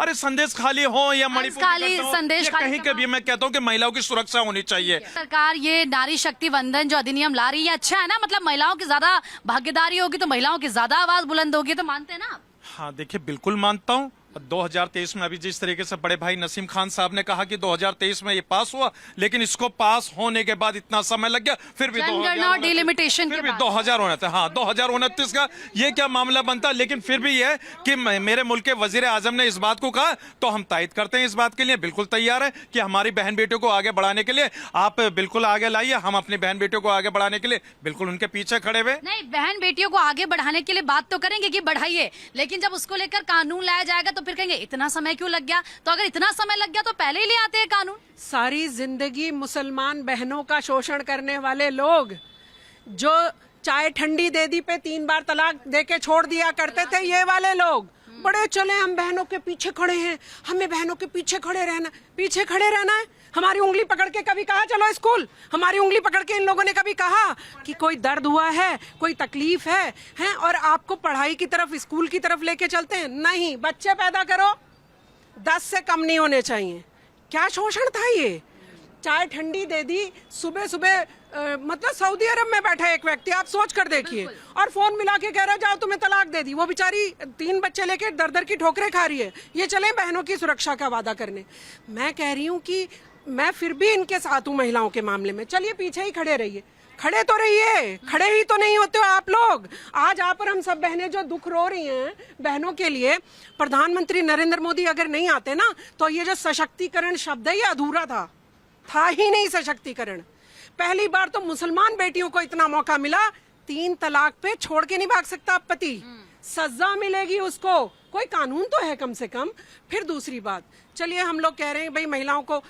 अरे संदेश खाली हो या मणिपुर खाली संदेश खाली कहीं के भी मैं कहता हूँ कि महिलाओं की सुरक्षा होनी चाहिए। सरकार ये नारी शक्ति वंदन जो अधिनियम ला रही है अच्छा है ना, मतलब महिलाओं की ज्यादा भागीदारी होगी तो महिलाओं की ज्यादा आवाज बुलंद होगी, तो मानते हैं ना आप? हाँ देखिए, बिल्कुल मानता हूँ। 2023 में अभी जिस तरीके से बड़े भाई नसीम खान साहब ने कहा कि 2023 में ये पास हुआ, लेकिन इसको पास होने के बाद इतना समय लग गया, फिर भी 2000 होना था। हाँ 2029 का ये क्या मामला बनता, लेकिन फिर भी ये कि मेरे मुल्क के वजीर आजम ने इस बात को कहा तो हम तायद करते हैं, इस बात के लिए बिल्कुल तैयार है कि हमारी बहन बेटियों को आगे बढ़ाने के लिए आप बिल्कुल आगे लाइए। हम अपनी बहन बेटियों को आगे बढ़ाने के लिए बिल्कुल उनके पीछे खड़े हुए। नहीं, बहन बेटियों को आगे बढ़ाने के लिए बात तो करेंगे कि बढ़ाइए, लेकिन जब उसको लेकर कानून लाया जाएगा तो फिर कहेंगे इतना समय क्यों लग गया। तो अगर इतना समय लग गया तो पहले ही ले आते हैं कानून। सारी जिंदगी मुसलमान बहनों का शोषण करने वाले लोग जो चाय ठंडी दे दी पे 3 बार तलाक दे के छोड़ दिया करते थे, ये वाले लोग बड़े चले हम बहनों के पीछे खड़े हैं, हमें बहनों के पीछे खड़े रहना है। हमारी उंगली पकड़ के कभी कहा चलो स्कूल, हमारी उंगली पकड़ के इन लोगों ने कभी कहा कि कोई दर्द हुआ है, कोई तकलीफ है और आपको पढ़ाई की तरफ, स्कूल की तरफ लेके चलते हैं? नहीं, बच्चे पैदा करो 10 से कम नहीं होने चाहिए। क्या शोषण था ये। चाय ठंडी दे दी सुबह सुबह, मतलब सऊदी अरब में बैठा एक व्यक्ति, आप सोच कर देखिए, और फोन मिला के कह रहा जाओ तुम्हें तलाक दे दी। वो बेचारी 3 बच्चे लेके दर दर की ठोकरें खा रही है, ये चले बहनों की सुरक्षा का वादा करने। मैं कह रही हूँ कि मैं फिर भी इनके साथ हूँ महिलाओं के मामले में। चलिए पीछे ही खड़े रहिए, खड़े तो रहिए, खड़े ही तो नहीं होते हो आप लोग। आज आप और हम सब बहनें जो दुख रो रही हैं बहनों के लिए, प्रधानमंत्री नरेंद्र मोदी अगर नहीं आते ना तो ये जो सशक्तिकरण शब्द है ये अधूरा था ही नहीं। सशक्तिकरण पहली बार तो मुसलमान बेटियों को इतना मौका मिला, 3 तलाक पे छोड़ के नहीं भाग सकता पति, सजा मिलेगी उसको, कोई कानून तो है कम से कम। फिर दूसरी बात, चलिए हम लोग कह रहे हैं भाई महिलाओं को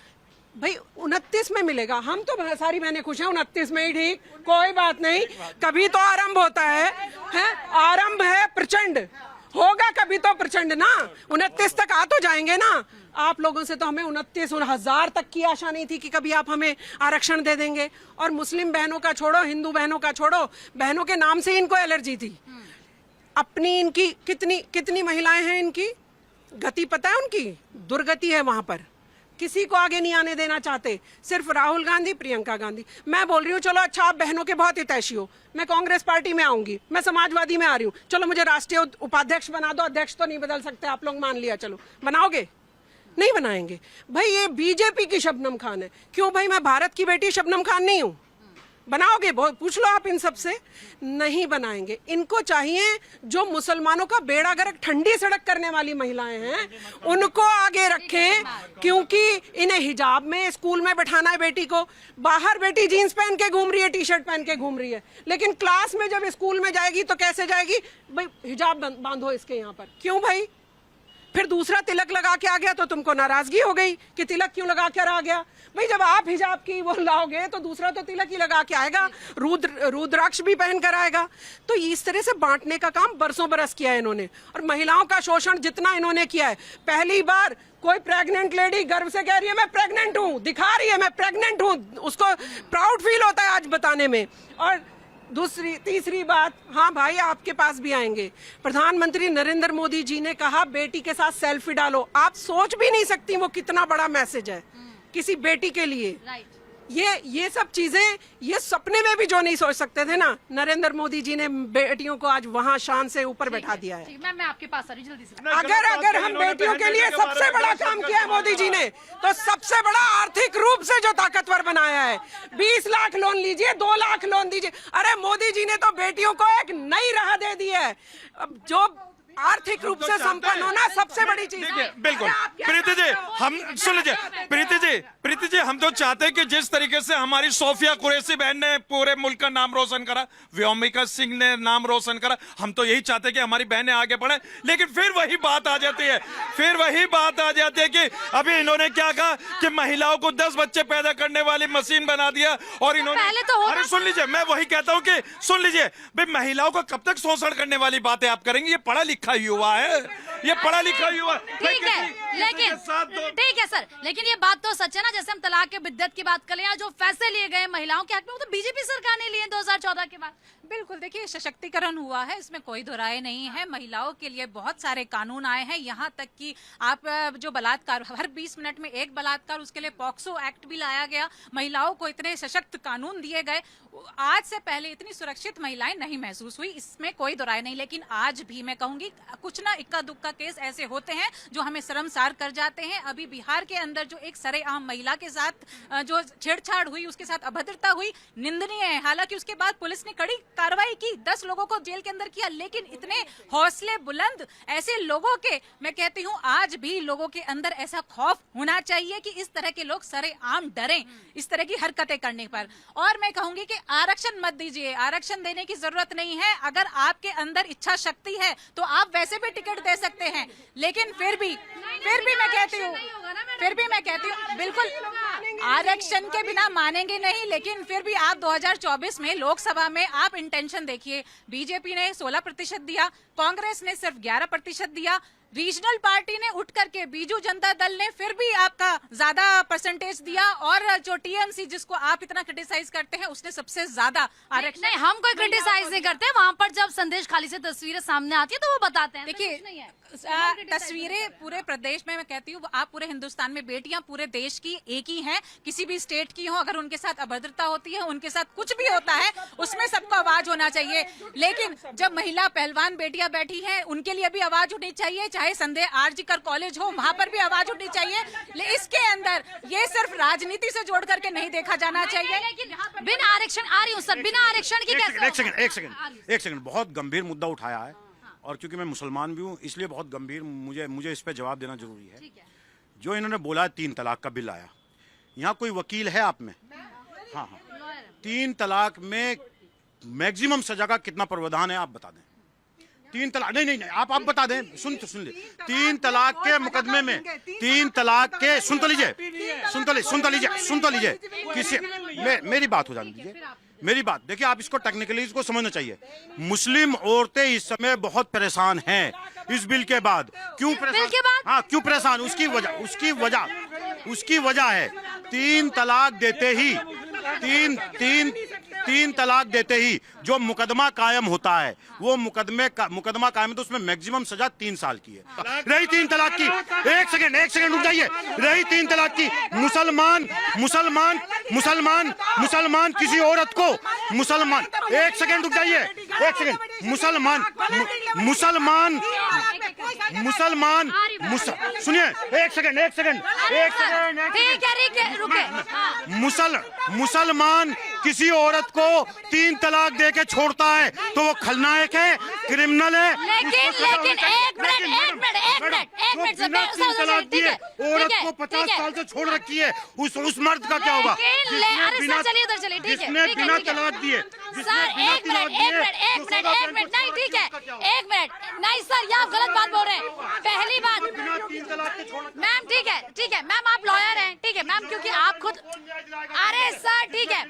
भाई 29 में मिलेगा, हम तो सारी बहनें खुश हैं 29 में ही, ठीक, कोई बात नहीं। कभी तो आरंभ होता है? आरंभ है प्रचंड, होगा कभी तो प्रचंड ना। 29 तक आ तो जाएंगे ना। आप लोगों से तो हमें 29,000 तक की आशा नहीं थी कि कभी आप हमें आरक्षण दे देंगे। और मुस्लिम बहनों का छोड़ो, हिंदू बहनों का छोड़ो, बहनों के नाम से इनको एलर्जी थी अपनी। इनकी कितनी महिलाएं हैं, इनकी गति पता है, उनकी दुर्गति है वहां पर, किसी को आगे नहीं आने देना चाहते, सिर्फ राहुल गांधी, प्रियंका गांधी। मैं बोल रही हूँ चलो अच्छा आप बहनों के बहुत हितैषी हो, मैं कांग्रेस पार्टी में आऊंगी, मैं समाजवादी में आ रही हूँ, चलो मुझे राष्ट्रीय उपाध्यक्ष बना दो। अध्यक्ष तो नहीं बदल सकते आप लोग, मान लिया, चलो बनाओगे? नहीं बनाएंगे भाई। ये बीजेपी की शबनम खान है, क्यों भाई मैं भारत की बेटी शबनम खान नहीं हूँ? बनाओगे? पूछ लो आप इन सब से, नहीं बनाएंगे। इनको चाहिए जो मुसलमानों का बेड़ा गर्क ठंडी सड़क करने वाली महिलाएं हैं उनको आगे रखें, क्योंकि इन्हें हिजाब में स्कूल में बैठाना है बेटी को, बाहर बेटी जीन्स पहन के घूम रही है, टी-शर्ट पहन के घूम रही है, लेकिन क्लास में जब स्कूल में जाएगी तो कैसे जाएगी? भाई हिजाब बांधो इसके यहाँ पर। क्यों भाई? फिर दूसरा तिलक लगा के आ गया तो तुमको नाराजगी हो गई कि तिलक क्यों लगा कर आ गया। भाई जब आप हिजाब की वो लाओगे तो दूसरा तो तिलक ही लगा के आएगा, रुद्राक्ष भी पहन कर आएगा। तो इस तरह से बांटने का काम बरसों बरस किया है इन्होंने। और महिलाओं का शोषण जितना इन्होंने किया है, पहली बार कोई प्रेग्नेंट लेडी गर्व से कह रही है मैं प्रेग्नेंट हूँ, दिखा रही है मैं प्रेग्नेंट हूँ, उसको प्राउड फील होता है आज बताने में। और तीसरी बात, हाँ भाई आपके पास भी आएंगे, प्रधानमंत्री नरेंद्र मोदी जी ने कहा बेटी के साथ सेल्फी डालो। आप सोच भी नहीं सकती वो कितना बड़ा मैसेज है किसी बेटी के लिए। ये सब चीजें, ये सपने में भी जो नहीं सोच सकते थे ना, नरेंद्र मोदी जी ने बेटियों को आज वहाँ शान से ऊपर बैठा दिया है। मैं आपके पास आ रही जल्दी से। अगर हम बेटियों के लिए सबसे बड़ा काम किया है मोदी जी ने, तो सबसे बड़ा आर्थिक रूप से जो ताकतवर बनाया है, 20 लाख लोन लीजिए, 2 लाख लोन दीजिए। अरे मोदी जी ने तो बेटियों को एक नई राह दे दी है। जो आर्थिक रूप से संपन्न होना सबसे बड़ी चीज है। बिल्कुल प्रीति जी, हम सुन लीजिए, प्रीति जी हम तो चाहते हैं कि जिस तरीके से हमारी सोफिया कुरैशी बहन ने पूरे मुल्क का नाम रोशन करा, व्योमिका सिंह ने नाम रोशन करा, हम तो यही चाहते हैं कि हमारी बहनें आगे बढ़े। लेकिन फिर वही बात आ जाती है, कि अभी इन्होंने क्या कहा कि महिलाओं को 10 बच्चे पैदा करने वाली मशीन बना दिया। और इन्होंने अरे सुन लीजिए, मैं वही कहता हूँ कि सुन लीजिए भाई, महिलाओं को कब तक शोषण करने वाली बातें आप करेंगे? ये पढ़ा लिखा युवा है, ये पढ़ा लिखा युवा। ठीक है, लेकिन ठीक है सर, लेकिन ये बात तो सच है ना, जैसे हम तलाक के बिद्दत की बात करें, जो फैसले लिए गए महिलाओं के हक में, वो तो बीजेपी सरकार ने लिए 2014 के बाद। बिल्कुल, देखिए सशक्तिकरण हुआ है, इसमें कोई दो राय नहीं है। महिलाओं के लिए बहुत सारे कानून आए हैं, यहाँ तक कि आप जो बलात्कार, हर 20 मिनट में एक बलात्कार, उसके लिए पॉक्सो एक्ट भी लाया गया। महिलाओं को इतने सशक्त कानून दिए गए, आज से पहले इतनी सुरक्षित महिलाएं नहीं महसूस हुई, इसमें कोई दो राय नहीं। लेकिन आज भी मैं कहूंगी कुछ ना इक्का दुक्का केस ऐसे होते हैं जो हमें शर्मसार कर जाते हैं। अभी बिहार के अंदर जो एक सरेआम महिला के साथ जो छेड़छाड़ हुई, उसके साथ अभद्रता हुई, निंदनीय है। हालांकि उसके बाद पुलिस ने कड़ी कार्रवाई की, 10 लोगों को जेल के अंदर किया, लेकिन इतने हौसले बुलंद ऐसे लोगों के, मैं कहती हूँ आज भी लोगों के अंदर ऐसा खौफ होना चाहिए कि इस तरह के लोग सरेआम डरें इस तरह की हरकतें करने पर। और मैं कहूंगी कि आरक्षण मत दीजिए, आरक्षण देने की जरूरत नहीं है। अगर आपके अंदर इच्छा शक्ति है तो आप वैसे भी टिकट दे सकते हैं, लेकिन फिर भी मैं कहती हूँ बिल्कुल आरक्षण के बिना मानेंगे नहीं। लेकिन फिर भी आप 2024 में लोकसभा में आप इंटेंशन देखिए, बीजेपी ने 16% दिया, कांग्रेस ने सिर्फ 11% दिया, रीजनल पार्टी ने उठ करके, बीजू जनता दल ने फिर भी आपका ज्यादा परसेंटेज दिया, और जो टीएमसी जिसको आप इतना क्रिटिसाइज करते हैं उसने सबसे ज्यादा आरक्षण। नहीं, हम कोई क्रिटिसाइज नहीं करते, वहाँ पर जब संदेश खाली से तस्वीरें सामने आती है तो वो बताते हैं। देखिए तस्वीरें पूरे प्रदेश में, मैं कहती हूँ आप पूरे हिंदुस्तान में, बेटियां पूरे देश की एक ही हैं, किसी भी स्टेट की हो, अगर उनके साथ अभद्रता होती है, उनके साथ कुछ भी होता है, उसमें सबको आवाज होना चाहिए। लेकिन जब महिला पहलवान बेटियां बैठी हैं, उनके लिए भी आवाज उठनी चाहिए, चाहे संदेह आरजीकर कॉलेज हो, वहां पर भी आवाज उठनी चाहिए। इसके अंदर ये सिर्फ राजनीति से जोड़ करके नहीं देखा जाना चाहिए। लेकिन बिना आरक्षण, आ रही हूँ सर, बिना आरक्षण की कैसे? एक सेकंड, बहुत गंभीर मुद्दा उठाया है, और क्योंकि मैं मुसलमान भी हूँ इसलिए बहुत गंभीर मुझे इस पे जवाब देना जरूरी है। जो इन्होंने बोला 3 तलाक का बिल आया, यहाँ कोई वकील है आप में? हाँ, 3 तलाक में मैक्सिमम सजा का कितना प्रावधान है आप बता दें। 3 तलाक नहीं, आप बता दें। सुन ले, 3 तलाक के मुकदमे में, 3 तलाक के, सुन तो लीजिए किसी, मेरी बात हो जाने दीजिए, मेरी बात देखिए, आप इसको टेक्निकली इसको समझना चाहिए। मुस्लिम औरतें इस समय बहुत परेशान हैं इस बिल के बाद। क्यों परेशान? हाँ, क्यों परेशान? उसकी वजह है 3 तलाक देते ही, 3 तलाक देते ही जो मुकदमा कायम होता है, वो मुकदमा कायम है तो उसमें मैक्सिमम सजा 3 साल की है। रही 3 तलाक की, एक सेकंड रुक जाइए, रही 3 तलाक की, मुसलमान किसी औरत को, एक सेकंड रुक जाइए, एक सेकंड, मुसलमान सुनिए, एक सेकंड, मुसलमान किसी औरत को 3 तलाक दे के छोड़ता है तो वो खलनायक है, क्रिमिनल है। लेकिन एक मिनट तलाक दिए औरत को 50 साल से छोड़ रखी है, उस मर्द का क्या होगा जिसने बिना तलाक दिए? एक मिनट, नहीं ठीक है, एक मिनट, नहीं सर, ये आप गलत बात बोल रहे हैं। पहली बात मैम, ठीक है मैम, आप लॉयर हैं, ठीक है मैम, क्योंकि आप खुद, अरे सर ठीक है।